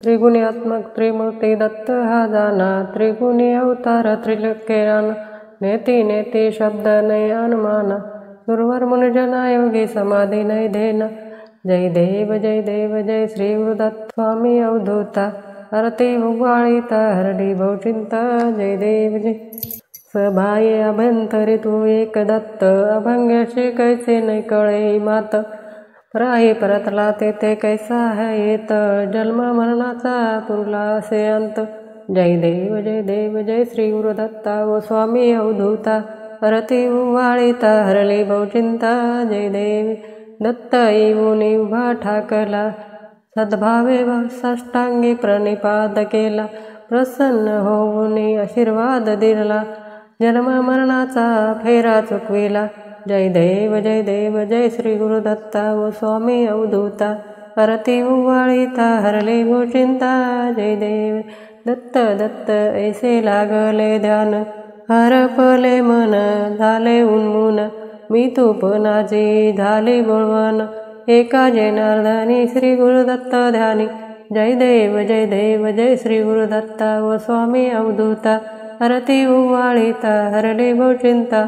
त्रिगुणात्मक त्रिमूर्ती दत्त हा जाना, त्रिगुणी अवतार त्रिलोके राना, नेती नेती शब्द नय अनुमाना, सुरवर मुनिजना योगी समाधी नय धेना। जय देव जय श्री गुरुदत्त स्वामी अवधूता, आरती उवाळीता हरली भवचिंता। जय देव जय सभाये अभ्यंतरी तू एक दत्त, अभंग्याशी कैसे नाही कळे मात, राही परतला तेथे कैसा है येत, जन्म मरणाचा पुरला असे अंत। जय देव जय श्री गुरुदत्ता व स्वामी अवधूता, आरती उवाळीता हरली भवचिंता। जय देव दत्त येऊनी उभा ठाकला, सद्भावे साष्टांगी प्रणिपात केला, प्रसन्न होऊन आशीर्वाद दिला, जन्म मरणाचा फेरा चुकविला। जय देव जय श्री गुरुदत्ता व स्वामी अवधूता, आरती उवाळीता हरली भवचिंता। जय देव दत्त ऐसे लागले ध्यान, हरपले मन झाले उन्मून, मी तूपनाची झाली बोलवण, एका जनार्दनी श्री गुरुदत्त ध्यानी। जय देव जय श्री गुरुदत्ता व स्वामी अवधूता, आरती उवाळीता हरली भवचिंता।